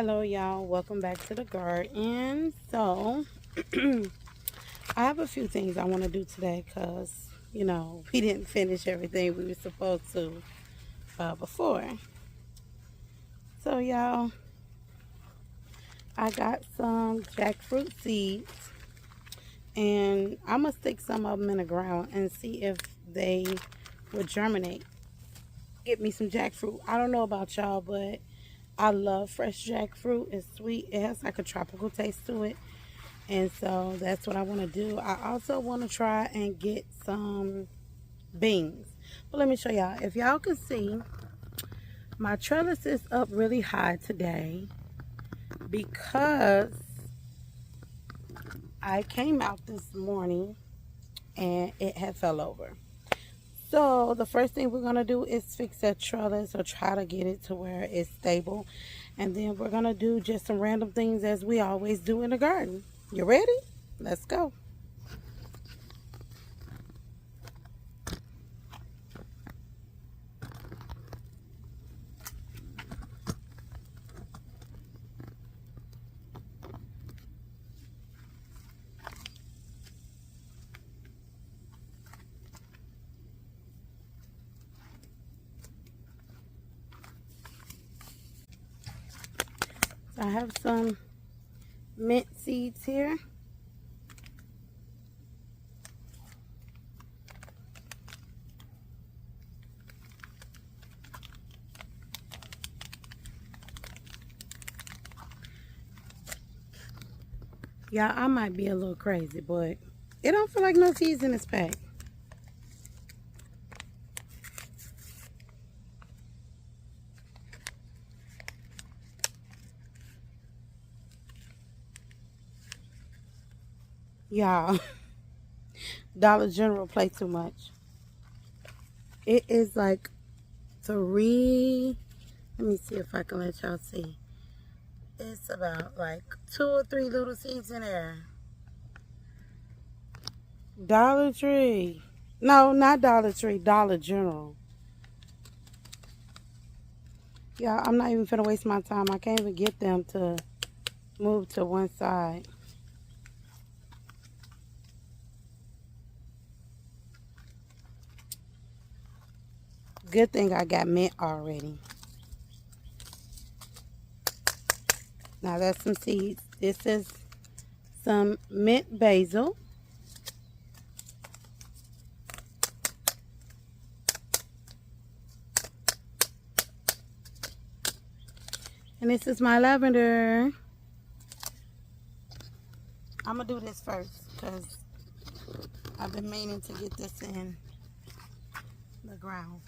Hello, y'all. Welcome back to the garden. So, I have a few things I want to do today because, we didn't finish everything we were supposed to before. So, y'all, I got some jackfruit seeds and I'm going to stick some of them in the ground and see if they would germinate. Get me some jackfruit. I don't know about y'all, but I love fresh jackfruit. It's sweet. It has like a tropical taste to it. And so that's what I want to do. I also want to try and get some beans. But let me show y'all. If y'all can see, my trellis is up really high today because I came out this morning and it had fell over. So the first thing we're going to do is fix that trellis or try to get it to where it's stable. And then we're going to do just some random things as we always do in the garden. You ready? Let's go. So I have some mint seeds here. Yeah, I might be a little crazy, but it don't feel like no seeds in this pack. Y'all, Dollar General play too much. It is like three, let me see if I can let y'all see. It's about like 2 or 3 little seeds in there. Dollar Tree. No, not Dollar Tree, Dollar General. Yeah, I'm not even finna waste my time. I can't even get them to move to one side. Good thing I got mint already. Now that's some seeds. This is some mint basil. And this is my lavender. I'm going to do this first because I've been meaning to get this in the ground.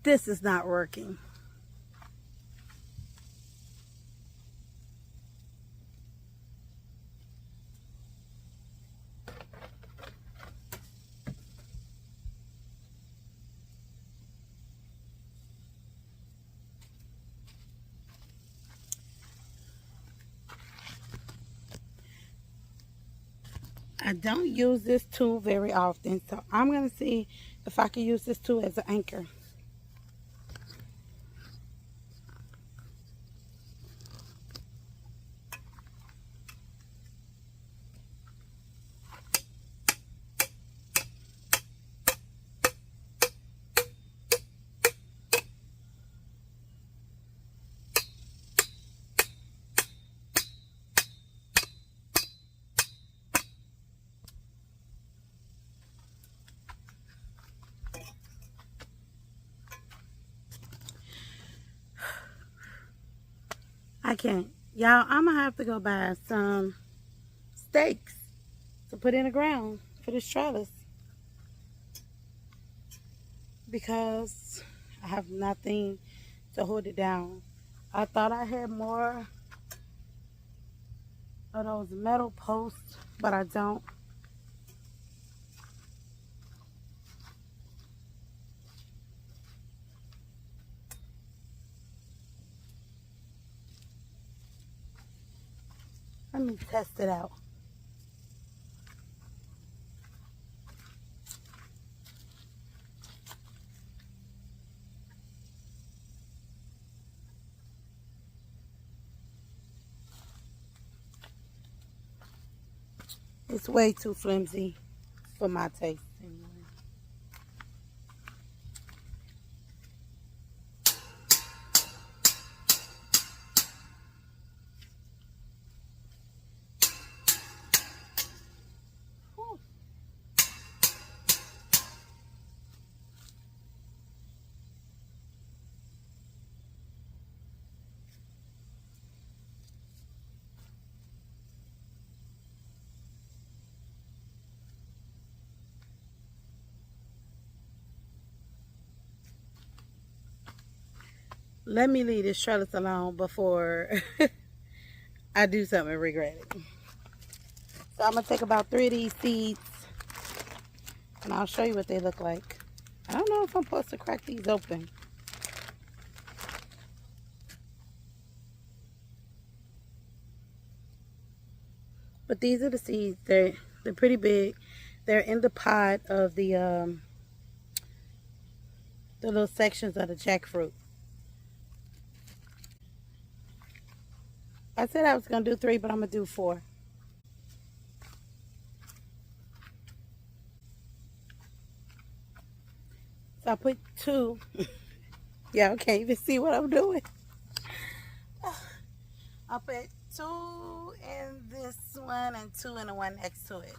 this is not working. I don't use this tool very often, so I'm going to see if I can use this tool as an anchor. I can't. Y'all, I'm going to have to go buy some stakes to put in the ground for this trellis, because I have nothing to hold it down. I thought I had more of those metal posts, but I don't. Let me test it out. It's way too flimsy for my taste anyway. Whew. Let me leave this trellis alone before I do something and regret it. So I'm going to take about 3 of these seeds, and I'll show you what they look like. I don't know if I'm supposed to crack these open. But these are the seeds. They're pretty big. They're in the pod of the little sections of the jackfruit. I said I was going to do 3, but I'm going to do 4. So I put 2. Y'all can't even see what I'm doing. I put 2 in this one and 2 in the one next to it.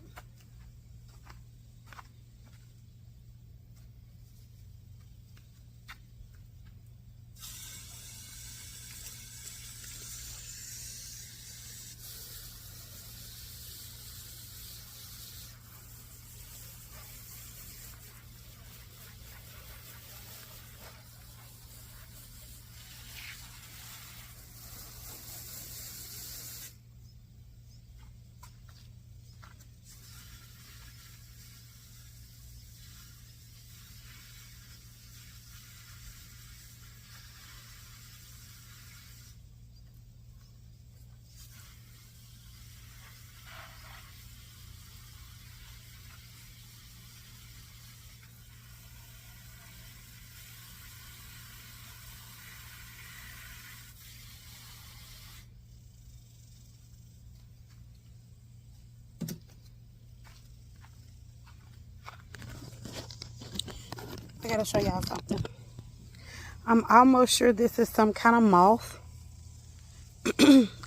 I gotta show y'all something. I'm almost sure this is some kind of moth.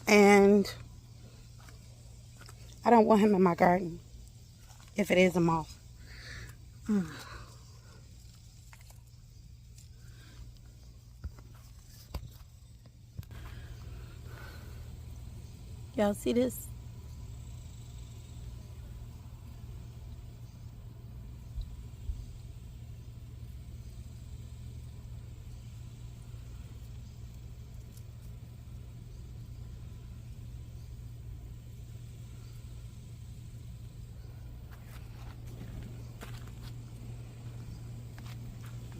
And I don't want him in my garden if it is a moth. Y'all see this?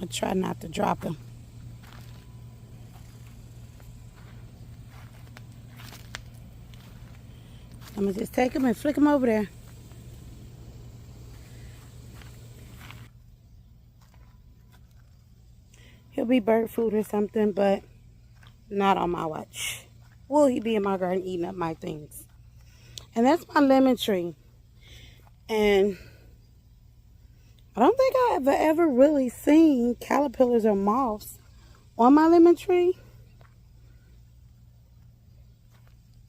I try not to drop him. I'm gonna just take him and flick him over there. He'll be bird food or something, but not on my watch. Will he be in my garden eating up my things? And that's my lemon tree. And I don't think I've ever really seen caterpillars or moths on my lemon tree.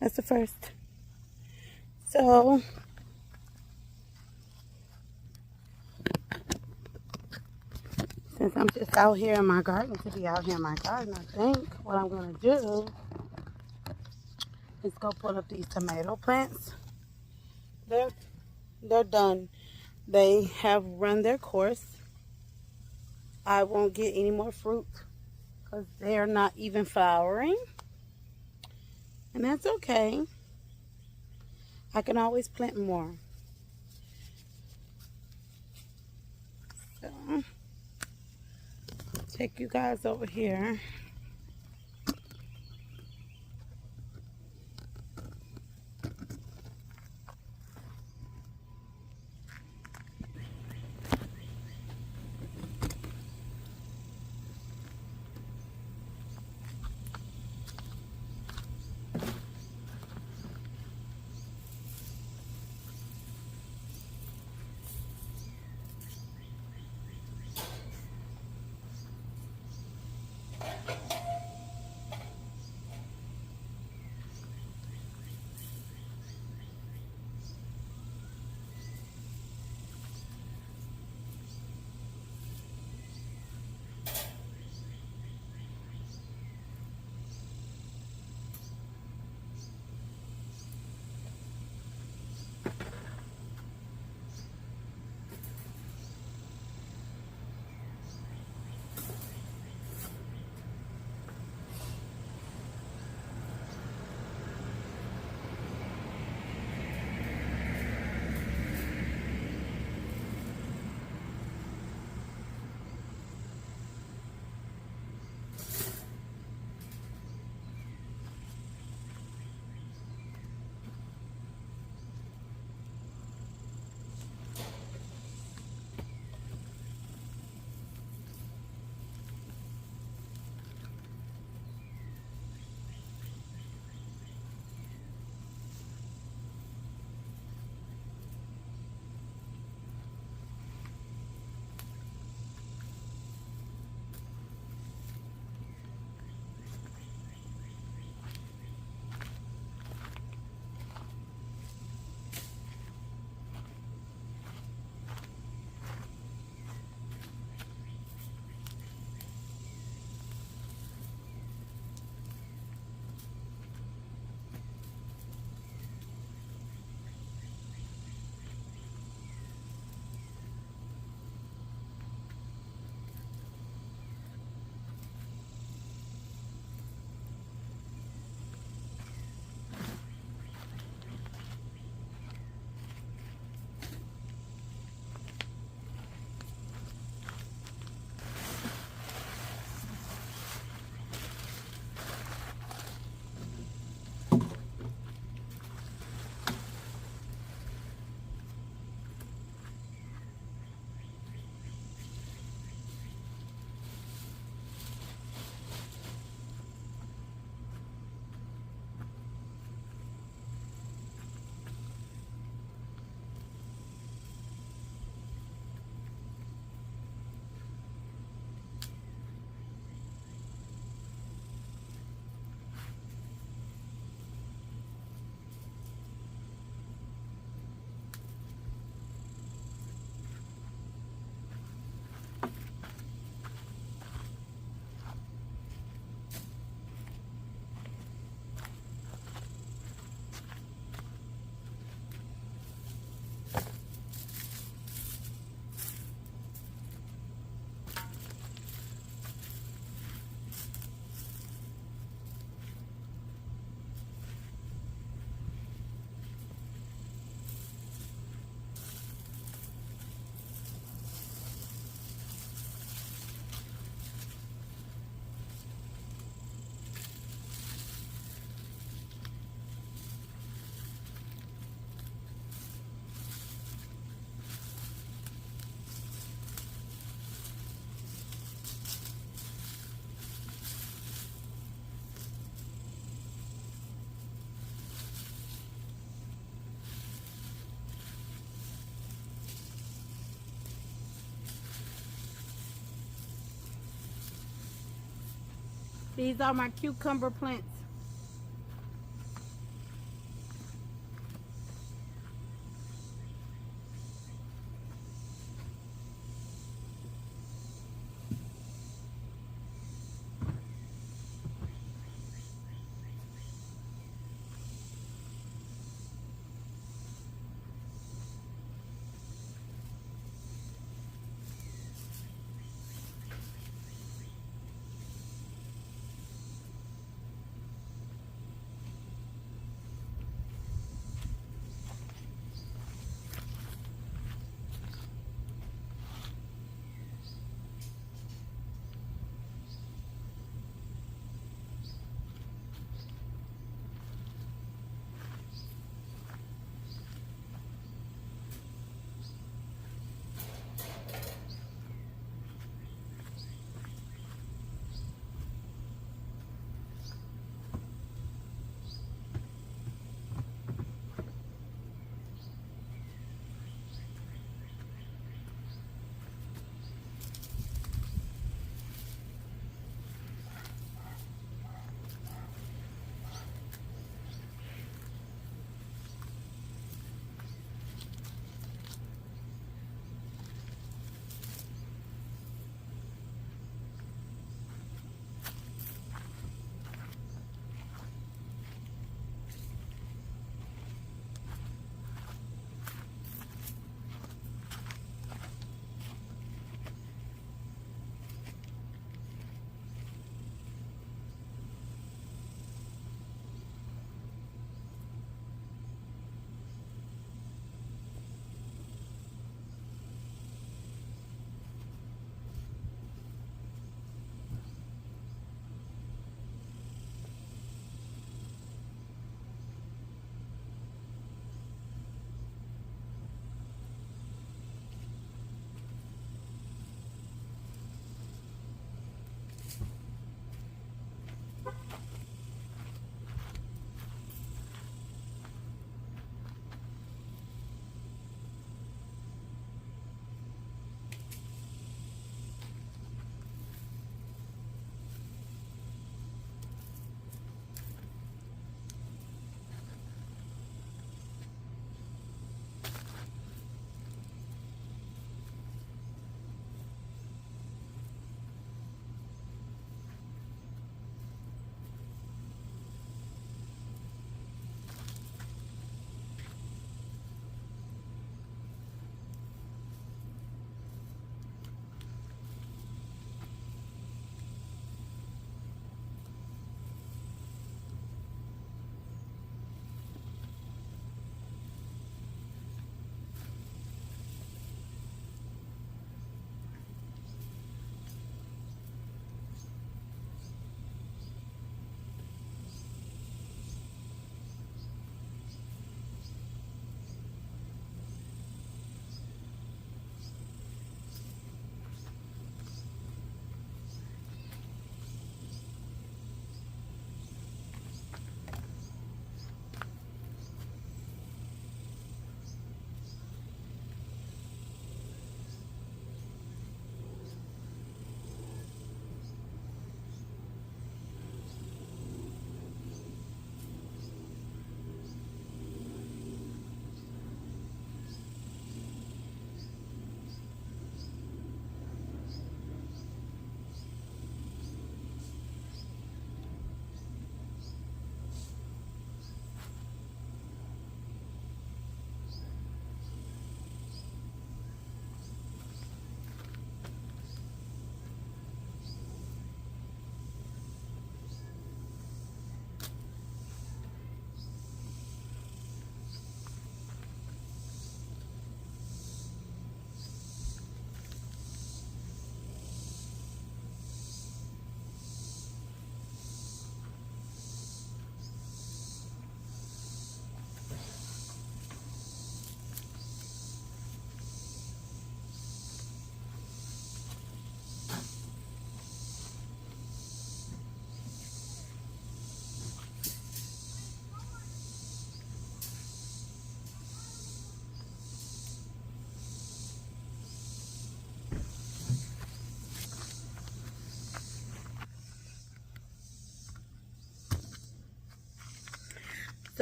That's the first. So since I'm just out here in my garden, to be out here in my garden, I think what I'm going to do is go pull up these tomato plants. They're done. They have run their course. I won't get any more fruit because they're not even flowering. And that's okay. I can always plant more. So, take you guys over here. These are my cucumber plants.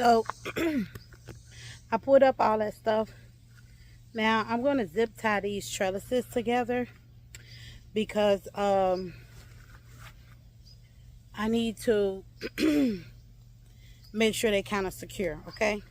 So I pulled up all that stuff. Now I'm going to zip tie these trellises together because I need to make sure they kind of secure, okay?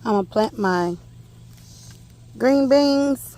I'm going to plant my green beans.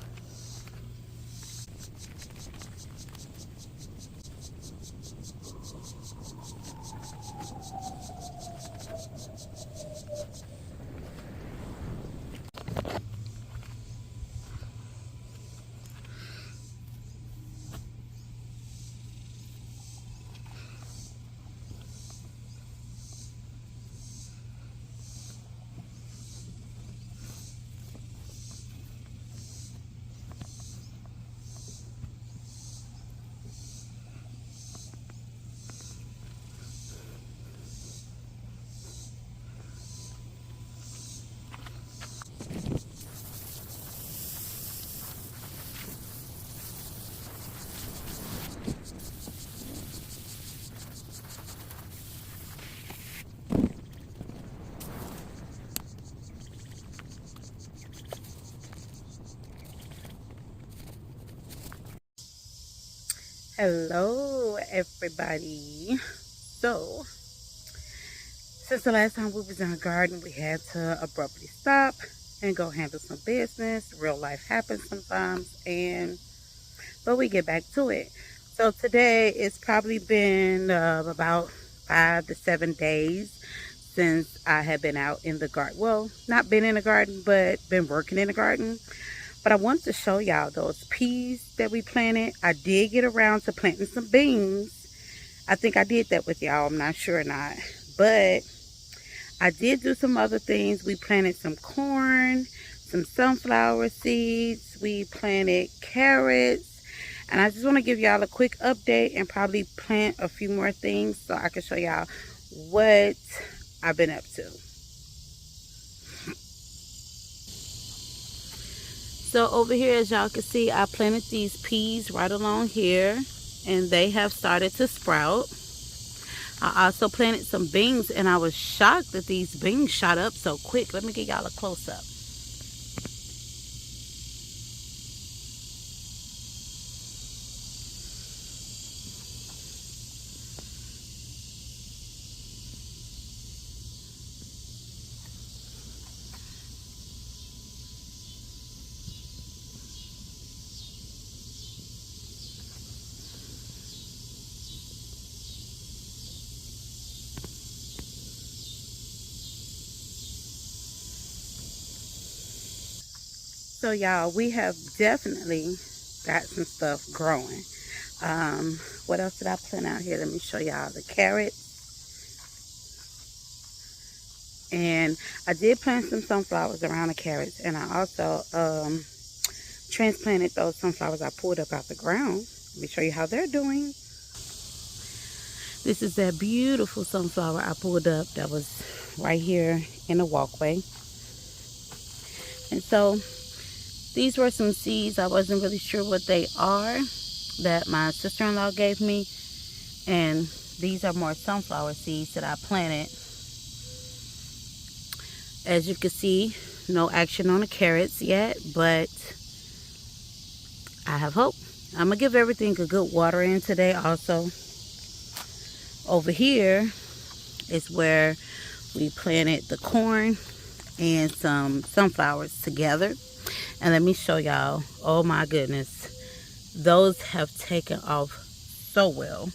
Hello everybody. So since the last time we was in the garden, we had to abruptly stop and go handle some business. Real life happens sometimes, but we get back to it. So today it's probably been about 5 to 7 days since I have been out in the garden. Well, not been in the garden, but been working in the garden. But I wanted to show y'all those peas that we planted. I did get around to planting some beans. I think I did that with y'all. I'm not sure or not. But I did do some other things. We planted some corn, some sunflower seeds. We planted carrots. And I just want to give y'all a quick update and probably plant a few more things so I can show y'all what I've been up to. So over here, as y'all can see, I planted these peas right along here, and they have started to sprout. I also planted some beans, and I was shocked that these beans shot up so quick. Let me get y'all a close-up. So y'all, we have definitely got some stuff growing. What else did I plant out here? Let me show y'all the carrots. And I did plant some sunflowers around the carrots, and I also transplanted those sunflowers I pulled up out the ground. Let me show you how they're doing. This is that beautiful sunflower I pulled up that was right here in the walkway. And so these were some seeds. I wasn't really sure what they are that my sister-in-law gave me. And these are more sunflower seeds that I planted. As you can see, no action on the carrots yet, but I have hope. I'm going to give everything a good watering today also. Over here is where we planted the corn and some sunflowers together. And let me show y'all. Oh my goodness. Those have taken off so well.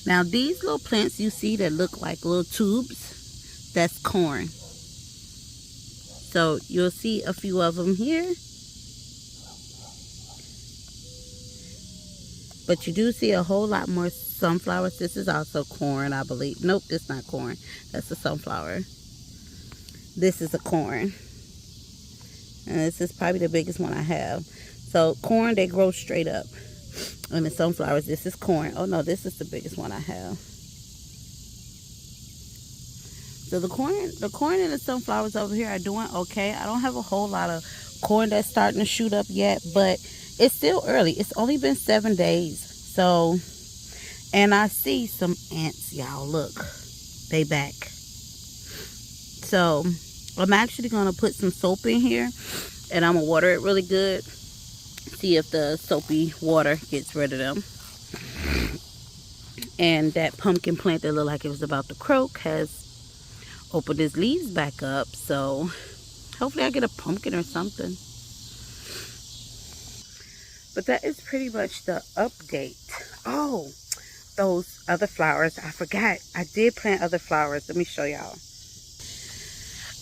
Now these little plants you see that look like little tubes, that's corn. So you'll see a few of them here. But you do see a whole lot more sunflowers. This is also corn, I believe. Nope, it's not corn. That's a sunflower. This is a corn. And this is probably the biggest one I have. So corn, they grow straight up. And the sunflowers, this is corn. Oh no, this is the biggest one I have. So the corn and the sunflowers over here are doing okay. I don't have a whole lot of corn that's starting to shoot up yet, but it's still early. It's only been 7 days. So, and I see some ants, y'all. Look, they back. So I'm actually gonna put some soap in here, and I'm gonna water it really good. See if the soapy water gets rid of them. And that pumpkin plant that looked like it was about to croak has opened its leaves back up. So hopefully I get a pumpkin or something. But that is pretty much the update. Oh, those other flowers. I forgot. I did plant other flowers. Let me show y'all.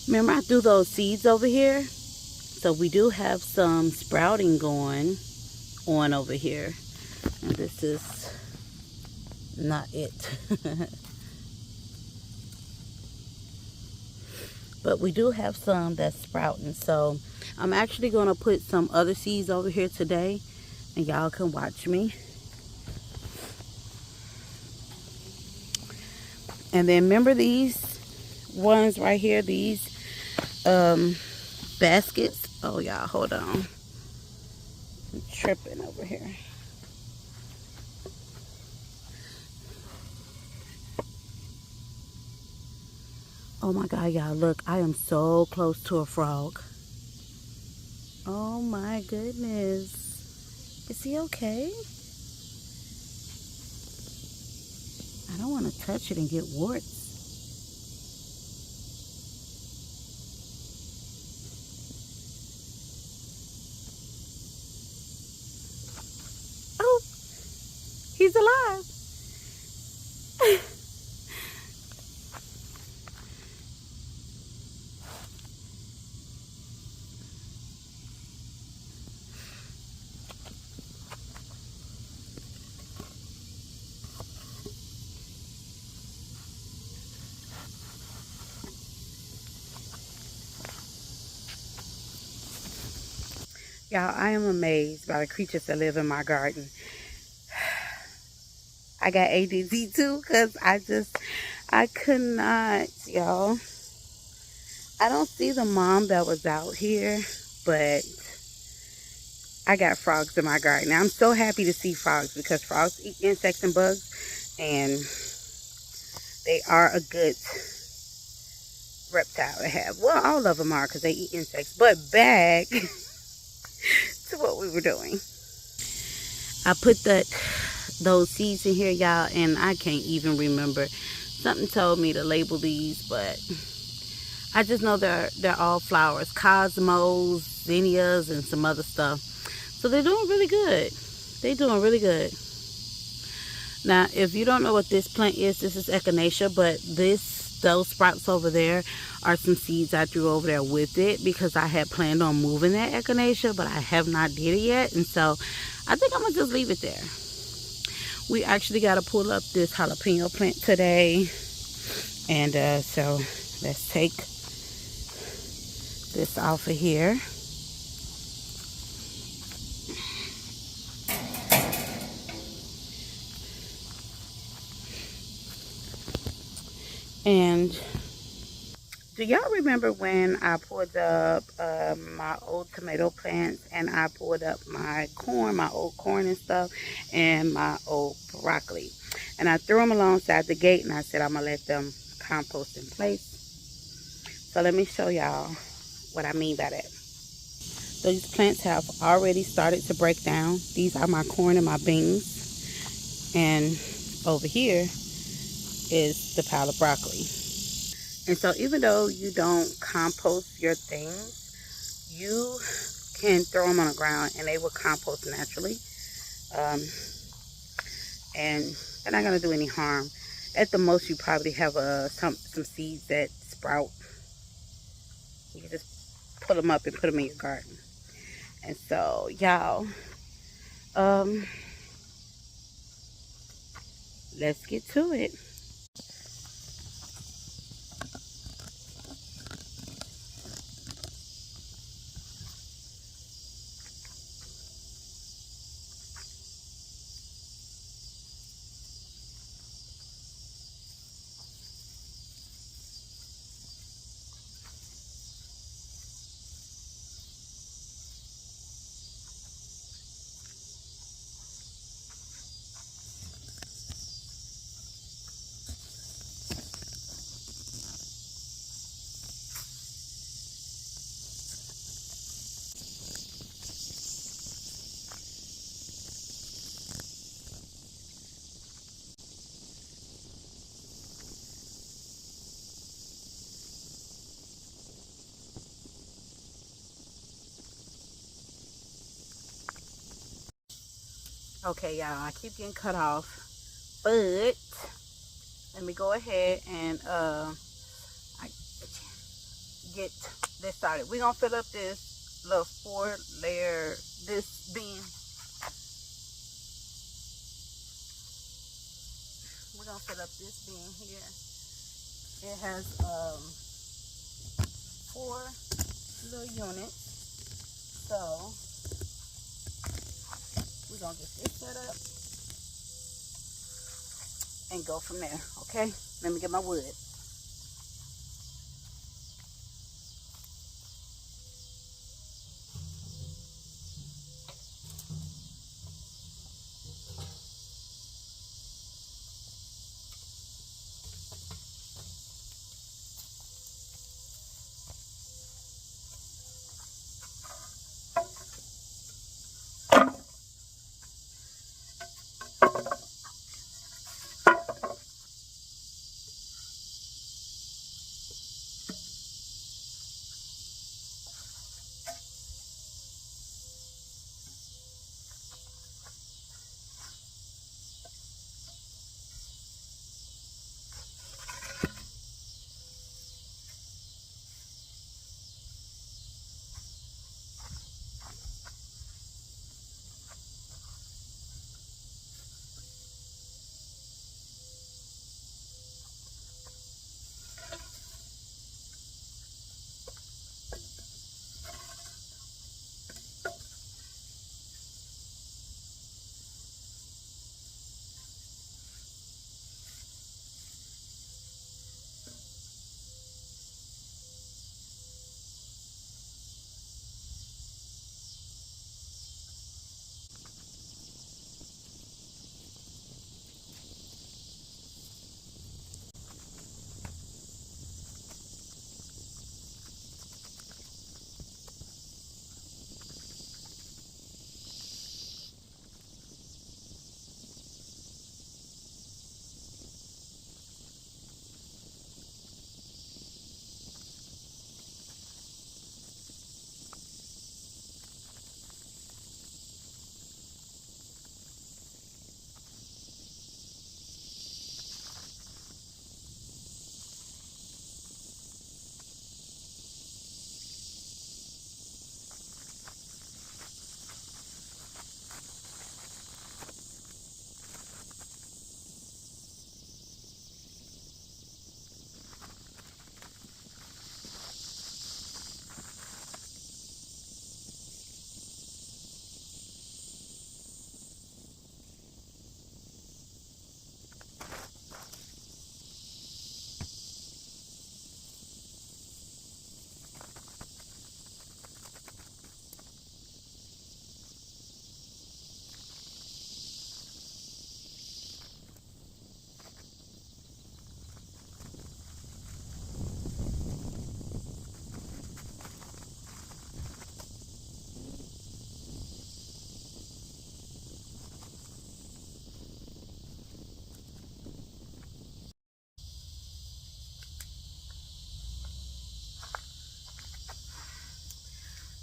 Remember I threw those seeds over here? So we do have some sprouting going on over here. And this is not it. But we do have some that's sprouting. So I'm actually going to put some other seeds over here today. And y'all can watch me. And then remember these ones right here. These baskets. Oh, y'all, hold on. I'm tripping over here. Oh my God, y'all, look, I am so close to a frog. Oh my goodness. Is he okay? I don't want to touch it and get warts. Oh, he's alive. Y'all, I am amazed by the creatures that live in my garden. I got ADD too, because I could not, y'all. I don't see the mom that was out here, but I got frogs in my garden. I'm so happy to see frogs because frogs eat insects and bugs, and they are a good reptile to have. Well, all of them are because they eat insects, but back to what we were doing. I put those seeds in here, y'all, and I can't even remember. Something told me to label these, but I just know they're all flowers. Cosmos, zinnias, and some other stuff. So they're doing really good. They're doing really good. Now, if you don't know what this plant is, this is echinacea, but those sprouts over there are some seeds I threw over there with it because I had planned on moving that echinacea, but I have not did it yet. And so I think I'm going to just leave it there. We actually got to pull up this jalapeno plant today. And so let's take this off of here. And do y'all remember when I pulled up my old tomato plants and I pulled up my corn, my old corn and stuff, and my old broccoli? And I threw them alongside the gate and I said I'm going to let them compost in place. So let me show y'all what I mean by that. So these plants have already started to break down. These are my corn and my beans. And over here is the pile of broccoli. And so even though you don't compost your things, you can throw them on the ground and they will compost naturally. And they're not going to do any harm. At the most, you probably have some seeds that sprout. You can just pull them up and put them in your garden. And so, y'all, let's get to it. Okay, y'all, I keep getting cut off, but let me go ahead and I get this started. We're gonna fill up this little 4-layer this bin. We're gonna fill up this bin here. It has 4 little units, so we're gonna get this set up and go from there. Okay, let me get my wood.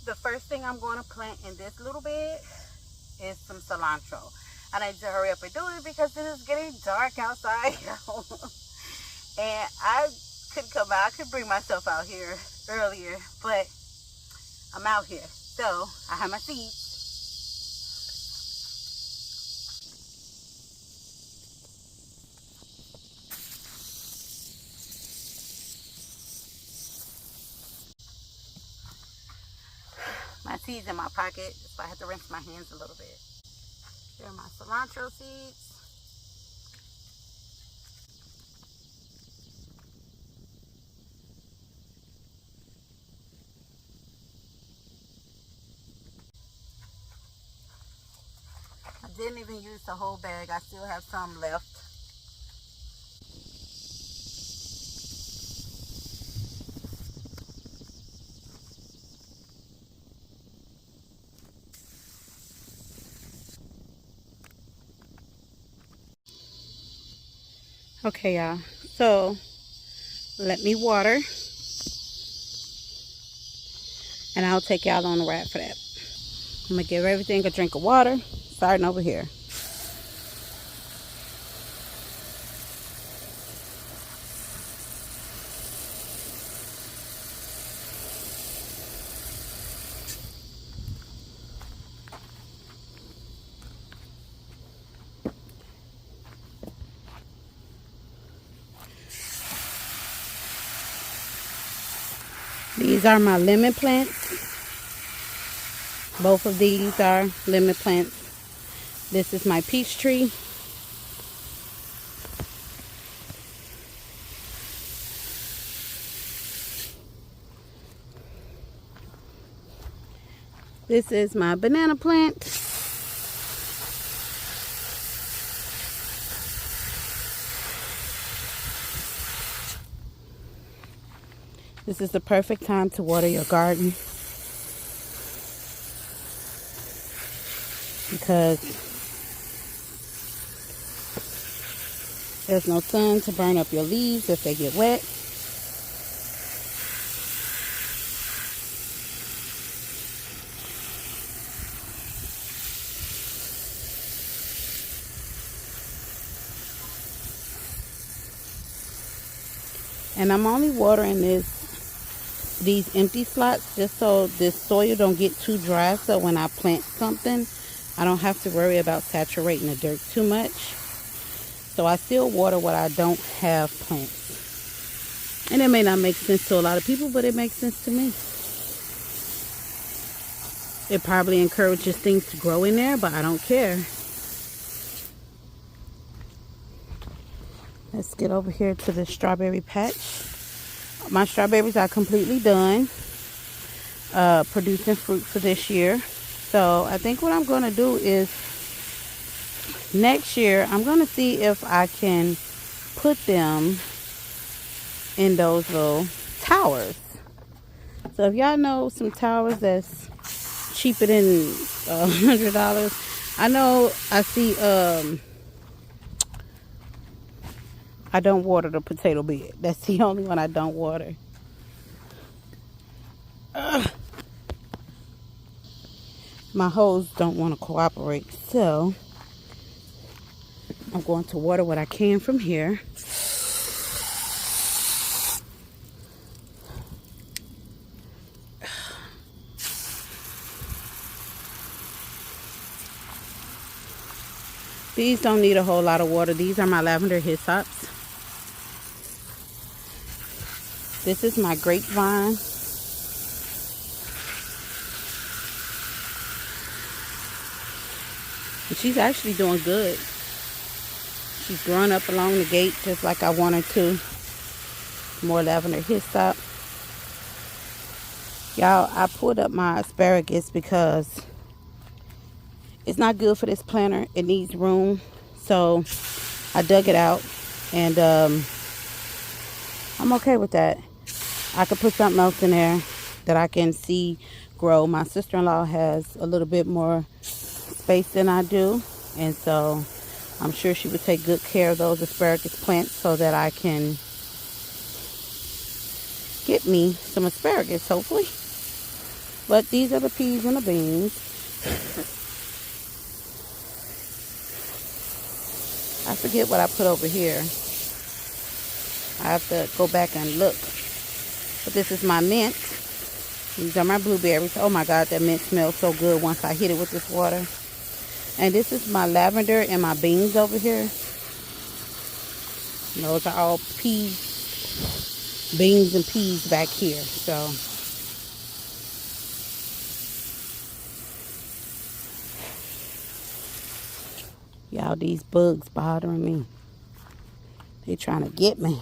The first thing I'm going to plant in this little bed is some cilantro. I need to hurry up and do it because it is getting dark outside. And I could come out, I could bring myself out here earlier, but I'm out here. So I have my seeds. peas in my pocket, so I have to rinse my hands a little bit. Here are my cilantro seeds. I didn't even use the whole bag. I still have some left. Okay, y'all. So let me water, and I'll take y'all on the ride for that. I'm gonna give everything a drink of water, starting over here. These are my lemon plants. Both of these are lemon plants. This is my peach tree. This is my banana plant. This is the perfect time to water your garden, because there's no sun to burn up your leaves if they get wet. And I'm only watering these empty slots just so this soil don't get too dry, so when I plant something I don't have to worry about saturating the dirt too much. So I still water what I don't have plants. And it may not make sense to a lot of people, but it makes sense to me. It probably encourages things to grow in there, but I don't care. Let's get over here to the strawberry patch. My strawberries are completely done producing fruit for this year. So I think what I'm going to do is next year I'm going to see if I can put them in those little towers. So if y'all know some towers that's cheaper than $100, I know I see I don't water the potato bed. That's the only one I don't water. My hose don't want to cooperate, so I'm going to water what I can from here. These don't need a whole lot of water. These are my lavender hyssops. This is my grapevine. And she's actually doing good. She's growing up along the gate just like I want her to. More lavender hyssop. Y'all, I pulled up my asparagus because it's not good for this planter. It needs room. So I dug it out, and I'm okay with that. I could put something else in there that I can see grow. My sister-in-law has a little bit more space than I do, and so I'm sure she would take good care of those asparagus plants so that I can get me some asparagus, hopefully. But these are the peas and the beans. I forget what I put over here. I have to go back and look. But this is my mint. These are my blueberries. Oh my God, that mint smells so good once I hit it with this water. And this is my lavender and my beans over here. And those are all peas, beans and peas back here. So Y'all, these bugs bothering me. They trying to get me.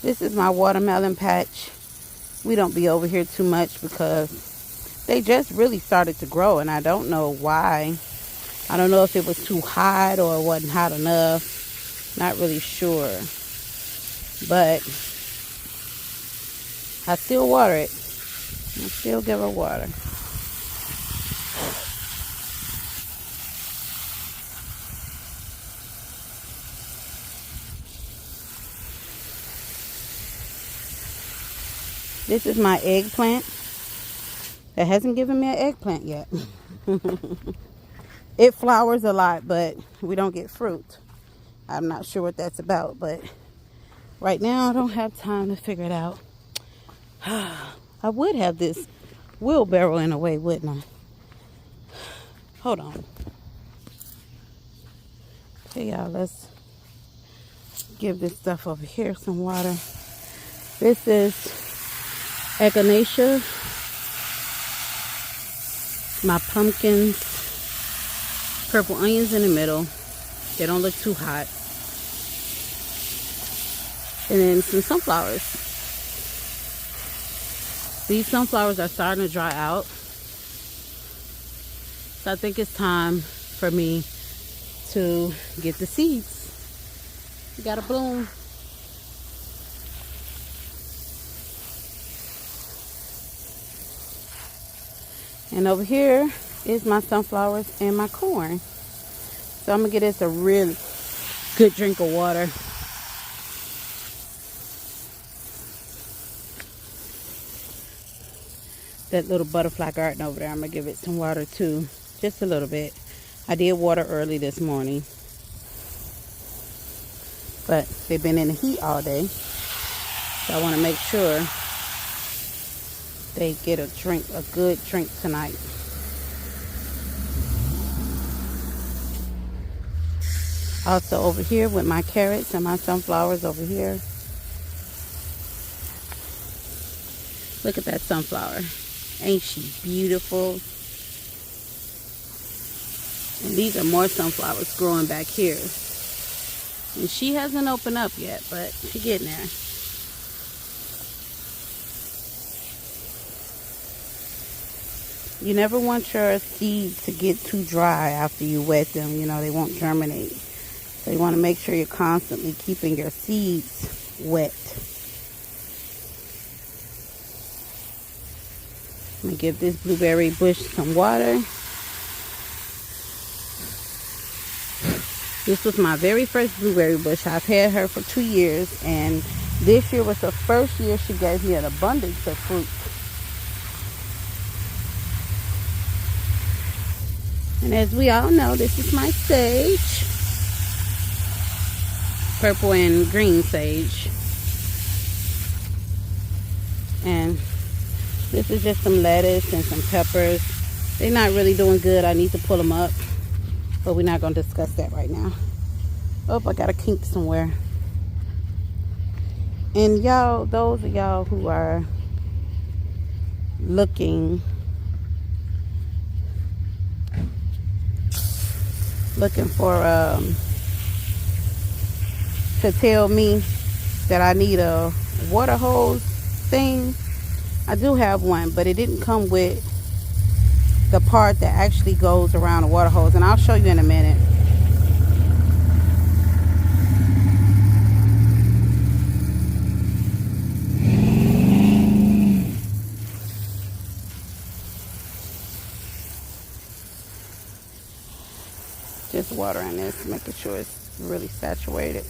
This is my watermelon patch. We don't be over here too much because they just really started to grow, and I don't know why. I don't know if it was too hot or it wasn't hot enough. Not really sure. But I still water it. I still give her water. This is my eggplant. That hasn't given me an eggplant yet. It flowers a lot, but we don't get fruit. I'm not sure what that's about, but right now I don't have time to figure it out. I would have this wheelbarrow in a way, wouldn't I? Hold on. Okay, y'all, let's give this stuff over here some water. This is echinacea. My pumpkins, purple onions in the middle. They don't look too hot. And then some sunflowers. These sunflowers are starting to dry out. So I think it's time for me to get the seeds. You gotta bloom. And over here is my sunflowers and my corn. So I'm gonna get this a really good drink of water. That little butterfly garden over there, I'm gonna give it some water too. Just a little bit. I did water early this morning. But they've been in the heat all day. So I wanna make sure they get a good drink tonight. Also over here with my carrots and my sunflowers over here. Look at that sunflower. Ain't she beautiful? And these are more sunflowers growing back here. And she hasn't opened up yet, but she's getting there. You never want your seeds to get too dry after you wet them. You know, they won't germinate. So you want to make sure you're constantly keeping your seeds wet. I'm going to give this blueberry bush some water. This was my very first blueberry bush. I've had her for 2 years, and this year was the first year she gave me an abundance of fruit. And as we all know, this is my sage. Purple and green sage. And this is just some lettuce and some peppers. They're not really doing good. I need to pull them up. But we're not going to discuss that right now. Oh, I got a kink somewhere. And y'all, those of y'all who are looking for to tell me that I need a water hose thing, I do have one, but it didn't come with the part that actually goes around the water hose, and I'll show you in a minute. Just watering this, making sure it's really saturated.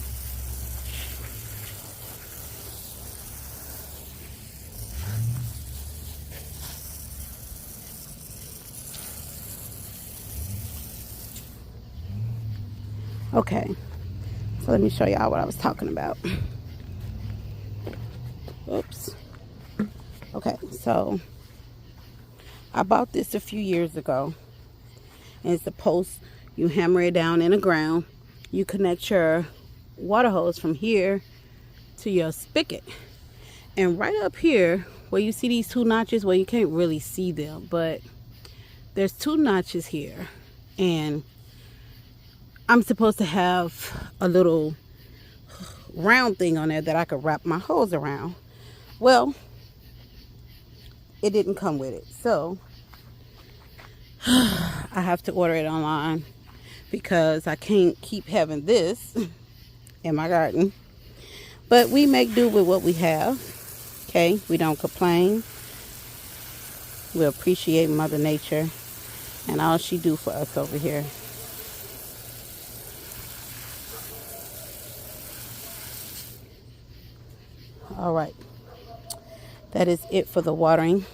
Okay, so let me show y'all what I was talking about. Oops. Okay, so I bought this a few years ago. And it's the post, you hammer it down in the ground. You connect your water hose from here to your spigot. And right up here where you see these two notches, well, you can't really see them, but there's two notches here, and I'm supposed to have a little round thing on there that I could wrap my hose around. Well, it didn't come with it, so I have to order it online because I can't keep having this in my garden. But we make do with what we have. Okay, we don't complain. We appreciate Mother Nature and all she do for us over here. All right, that is it for the watering.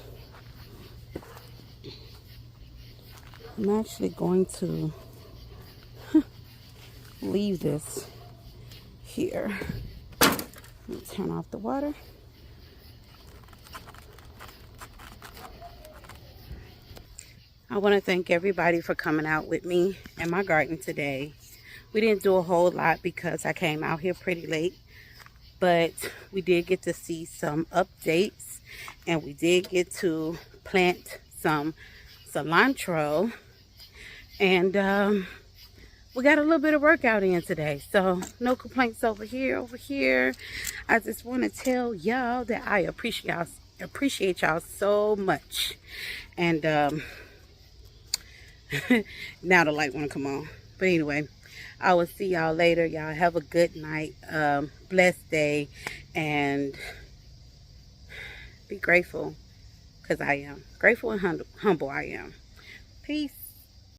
I'm actually going to leave this here. Let me turn off the water. I want to thank everybody for coming out with me in my garden today. We didn't do a whole lot because I came out here pretty late, but we did get to see some updates, and we did get to plant some cilantro, and we got a little bit of workout in today, so no complaints over here. I just want to tell y'all that I appreciate y'all so much. And now the light want to come on, but anyway, I will see y'all later. Y'all have a good night, blessed day, and be grateful, because I am grateful and humble. I am. Peace.